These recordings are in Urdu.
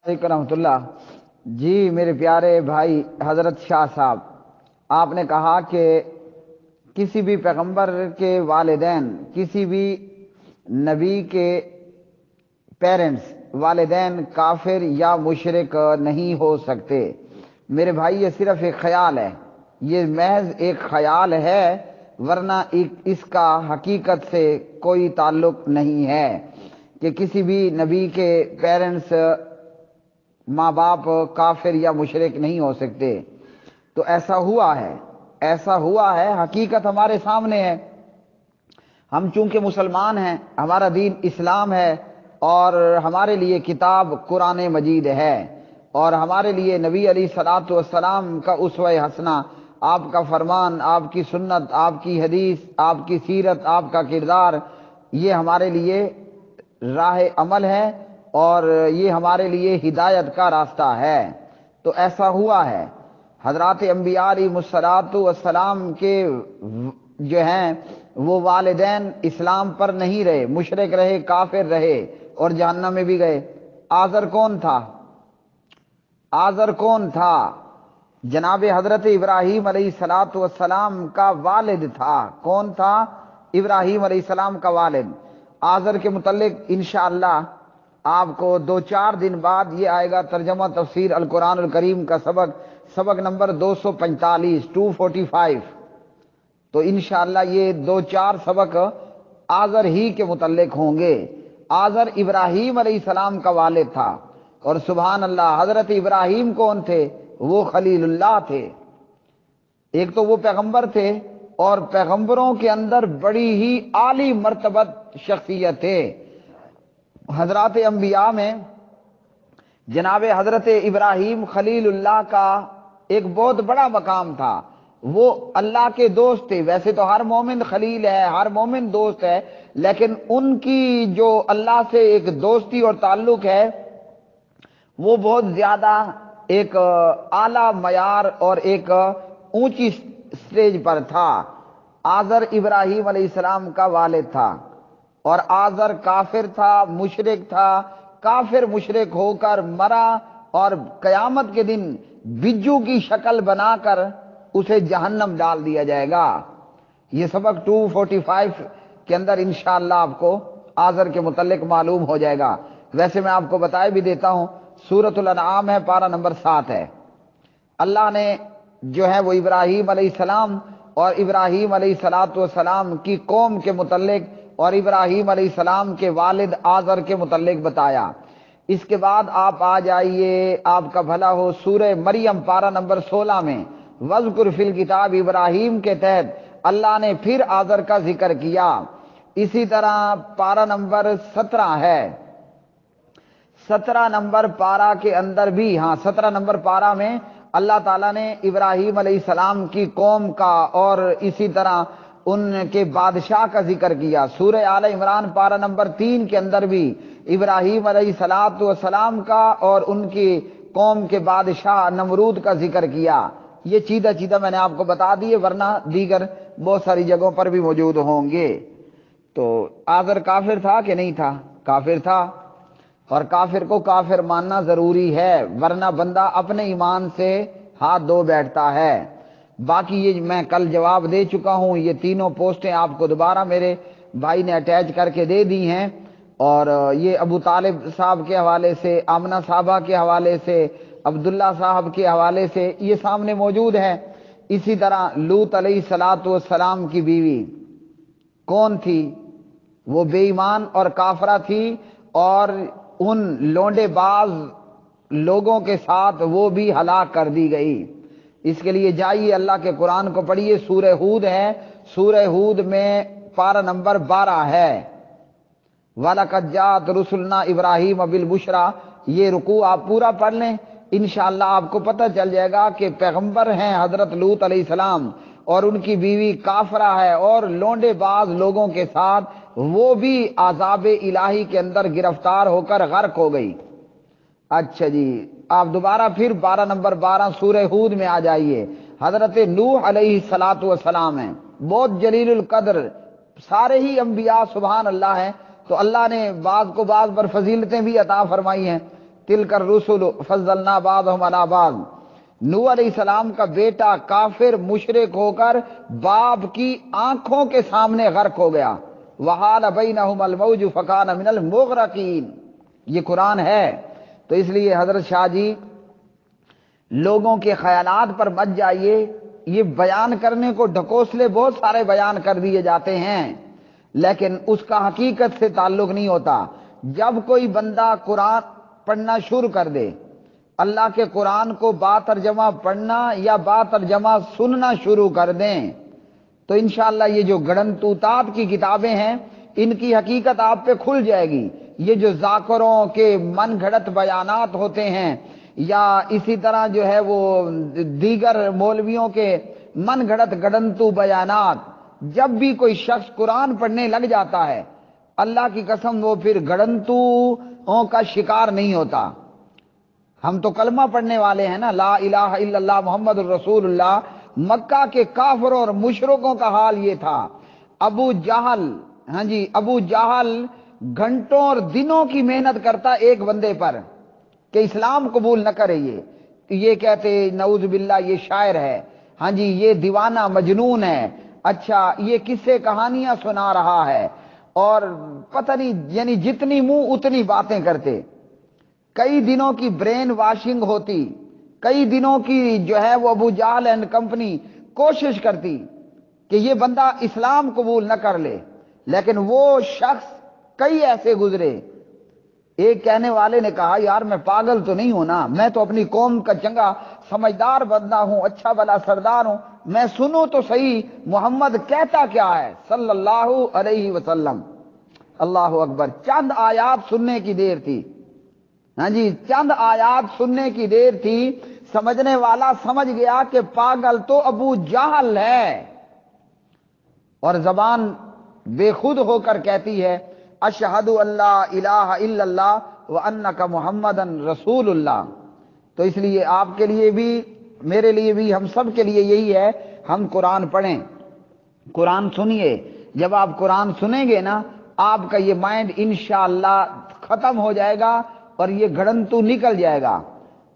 علیکم رحمۃ اللہ۔ جی میرے پیارے بھائی حضرت شاہ صاحب، آپ نے کہا کہ کسی بھی پیغمبر کے والدین، کسی بھی نبی کے پیرنٹس والدین کافر یا مشرک نہیں ہو سکتے۔ میرے بھائی یہ صرف ایک خیال ہے، یہ محض ایک خیال ہے، ورنہ اس کا حقیقت سے کوئی تعلق نہیں ہے کہ کسی بھی نبی کے پیرنٹس ماں باپ کافر یا مشرک نہیں ہو سکتے۔ تو ایسا ہوا ہے، ایسا ہوا ہے، حقیقت ہمارے سامنے ہے۔ ہم چونکہ مسلمان ہیں، ہمارا دین اسلام ہے، اور ہمارے لیے کتاب قرآن مجید ہے، اور ہمارے لیے نبی علیہ الصلوۃ والسلام کا اسوہ حسنہ، آپ کا فرمان، آپ کی سنت، آپ کی حدیث، آپ کی سیرت، آپ کا کردار، یہ ہمارے لیے راہ عمل ہے، اور یہ ہمارے لیے ہدایت کا راستہ ہے۔ تو ایسا ہوا ہے، حضرات انبیاء علیہ الصلوۃ والسلام کے جو ہیں وہ والدین اسلام پر نہیں رہے، مشرک رہے، کافر رہے، اور جہنم میں بھی گئے۔ آزر کون تھا؟ آزر کون تھا؟ جناب حضرت ابراہیم علیہ الصلوۃ والسلام کا والد تھا۔ کون تھا؟ ابراہیم علیہ السلام کا والد۔ آزر کے متعلق انشاءاللہ آپ کو 2-4 دن بعد یہ آئے گا ترجمہ تفسیر القرآن الکریم کا سبق نمبر 245 تو انشاءاللہ یہ 2-4 سبق آزر ہی کے متعلق ہوں گے۔ آزر ابراہیم علیہ السلام کا والد تھا، اور سبحان اللہ، حضرت ابراہیم کون تھے؟ وہ خلیل اللہ تھے۔ ایک تو وہ پیغمبر تھے، اور پیغمبروں کے اندر بڑی ہی عالی مرتبت شخصیت تھے۔ حضرات انبیاء میں جناب حضرت ابراہیم خلیل اللہ کا ایک بہت بڑا مقام تھا۔ وہ اللہ کے دوست تھے۔ ویسے تو ہر مومن خلیل ہے، ہر مومن دوست ہے، لیکن ان کی جو اللہ سے ایک دوستی اور تعلق ہے وہ بہت زیادہ ایک اعلیٰ معیار اور ایک اونچی سٹیج پر تھا۔ آزر ابراہیم علیہ السلام کا والد تھا، اور آزر کافر تھا، مشرک تھا، کافر مشرک ہو کر مرا، اور قیامت کے دن بجو کی شکل بنا کر اسے جہنم ڈال دیا جائے گا۔ یہ سبق 245 کے اندر انشاءاللہ آپ کو آزر کے متعلق معلوم ہو جائے گا۔ ویسے میں آپ کو بتایا بھی دیتا ہوں، سورۃ الانعام ہے، پارہ نمبر 7 ہے۔ اللہ نے جو ہے وہ ابراہیم علیہ السلام اور ابراہیم علیہ السلام کی قوم کے متعلق اور ابراہیم علیہ السلام کے والد آزر کے متعلق بتایا۔ اس کے بعد آپ آ جائیے، آپ کا بھلا ہو، سورہ مریم پارہ نمبر 16 میں وذکر فی الکتاب ابراہیم کے تحت اللہ نے پھر آزر کا ذکر کیا۔ اسی طرح پارہ نمبر 17 ہے، 17 نمبر پارہ کے اندر بھی، 17 نمبر پارہ میں اللہ تعالیٰ نے ابراہیم علیہ السلام کی قوم کا اور اسی طرح ان کے بادشاہ کا ذکر کیا۔ سورہ آل عمران پارہ نمبر 3 کے اندر بھی ابراہیم علیہ السلام کا اور ان کی قوم کے بادشاہ نمرود کا ذکر کیا۔ یہ چیدہ میں نے آپ کو بتا دیے، ورنہ دیگر بہت ساری جگہوں پر بھی موجود ہوں گے۔ تو آزر کافر تھا کہ نہیں تھا؟ کافر تھا، اور کافر کو کافر ماننا ضروری ہے، ورنہ بندہ اپنے ایمان سے ہاتھ دھو بیٹھتا ہے۔ باقی یہ میں کل جواب دے چکا ہوں، یہ تینوں پوسٹیں آپ کو دوبارہ میرے بھائی نے اٹیچ کر کے دے دی ہیں، اور یہ ابو طالب صاحب کے حوالے سے، آمنہ صاحبہ کے حوالے سے، عبداللہ صاحب کے حوالے سے یہ سامنے موجود ہے۔ اسی طرح لوط علیہ السلام کی بیوی کون تھی؟ وہ بے ایمان اور کافرہ تھی، اور ان لونڈے باز لوگوں کے ساتھ وہ بھی ہلاک کر دی گئی۔ اس کے لیے جائیے اللہ کے قرآن کو پڑھیے، سورہ ہود ہے، سورہ ہود میں پارہ نمبر 12 ہے، وَلَقَدْ جَاءَتْ رُسُلُنَا إِبْرَاهِيمَ بِالْبُشْرَىٰ۔ یہ رکوع آپ پورا پڑھ لیں، انشاءاللہ آپ کو پتہ چل جائے گا کہ پیغمبر ہیں حضرت لوط علیہ السلام، اور ان کی بیوی کافرہ ہے، اور لونڈے باز لوگوں کے ساتھ وہ بھی عذاب الہی کے اندر گرفتار ہو کر غرق ہو گئی۔ اچھا جی، آپ دوبارہ پھر 12 سورہ ہود میں آ جائیے۔ حضرت نوح علیہ السلام ہیں، بہت جلیل القدر، سارے ہی انبیاء سبحان اللہ ہیں، تو اللہ نے بعض کو بعض پر فضیلتیں بھی عطا فرمائی ہیں۔ تلک الرسل فضلنا بعضهم علی بعض۔ نوح علیہ السلام کا بیٹا کافر مشرک ہو کر باپ کی آنکھوں کے سامنے غرق ہو گیا، وحال بینہم الموج فکان من المغرقین۔ یہ قرآن ہے۔ تو اس لیے حضرت شاہ جی لوگوں کے خیالات پر مت جائیے، یہ بیان کرنے کو ڈھکوسلے بہت سارے بیان کر دیے جاتے ہیں، لیکن اس کا حقیقت سے تعلق نہیں ہوتا۔ جب کوئی بندہ قرآن پڑھنا شروع کر دے، اللہ کے قرآن کو با ترجمہ پڑھنا یا با ترجمہ سننا شروع کر دیں، تو انشاءاللہ یہ جو گڑنتوتات کی کتابیں ہیں ان کی حقیقت آپ پہ کھل جائے گی۔ یہ جو ذاکروں کے من گھڑت بیانات ہوتے ہیں یا اسی طرح جو ہے وہ دیگر مولویوں کے من گھڑت گڑنتو بیانات، جب بھی کوئی شخص قرآن پڑھنے لگ جاتا ہے اللہ کی قسم وہ پھر گڑنتوؤں کا شکار نہیں ہوتا۔ ہم تو کلمہ پڑھنے والے ہیں نا، لا الہ الا اللہ محمد الرسول اللہ۔ مکہ کے کافروں اور مشرکوں کا حال یہ تھا۔ ابو جہل، ہاں جی، ابو جہل گھنٹوں اور دنوں کی محنت کرتا ایک بندے پر کہ اسلام قبول نہ کرے۔ یہ کہتے نعوذ باللہ یہ شاعر ہے، ہاں جی یہ دیوانہ مجنون ہے، اچھا یہ قصے کہانیاں سنا رہا ہے، اور پتہ نہیں یعنی جتنی منہ اتنی باتیں کرتے۔ کئی دنوں کی برین واشنگ ہوتی، کئی دنوں کی جو ہے وہ ابو جہل اینڈ کمپنی کوشش کرتی کہ یہ بندہ اسلام قبول نہ کر لے، لیکن وہ شخص کئی ایسے گزرے۔ ایک کہنے والے نے کہا یار میں پاگل تو نہیں ہوں نا، میں تو اپنی قوم کا چنگا سمجھدار بندہ ہوں، اچھا بھلا سردار ہوں، میں سنوں تو صحیح محمد کہتا کیا ہے صلی اللہ علیہ وسلم۔ اللہ اکبر۔ چند آیات سننے کی دیر تھی، ہاں جی چند آیات سننے کی دیر تھی، سمجھنے والا سمجھ گیا کہ پاگل تو ابو جہل ہے، اور زبان بے خود ہو کر کہتی ہے اشہد ان لا الہ الا اللہ وانک محمد رسول اللہ۔ تو اس لیے آپ کے لیے بھی میرے لیے بھی ہم سب کے لیے یہی ہے، ہم قرآن پڑھیں، قرآن سنیے۔ جب آپ قرآن سنیں گے نا آپ کا یہ مائنڈ انشاءاللہ ختم ہو جائے گا اور یہ گھڑنتو نکل جائے گا۔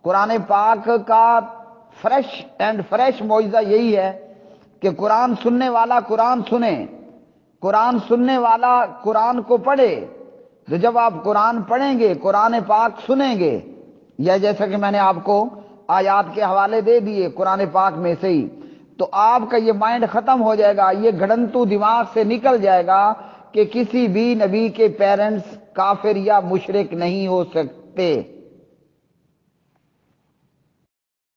قرآن پاک کا فریش معجزہ یہی ہے کہ قرآن سننے والا قرآن سنے، قرآن سننے والا قرآن کو پڑھے۔ تو جب آپ قرآن پڑھیں گے، قرآن پاک سنیں گے، یا جیسا کہ میں نے آپ کو آیات کے حوالے دے دیے قرآن پاک میں سے ہی، تو آپ کا یہ مائنڈ ختم ہو جائے گا، یہ گھڑنتو دماغ سے نکل جائے گا کہ کسی بھی نبی کے پیرنٹس کافر یا مشرک نہیں ہو سکتے۔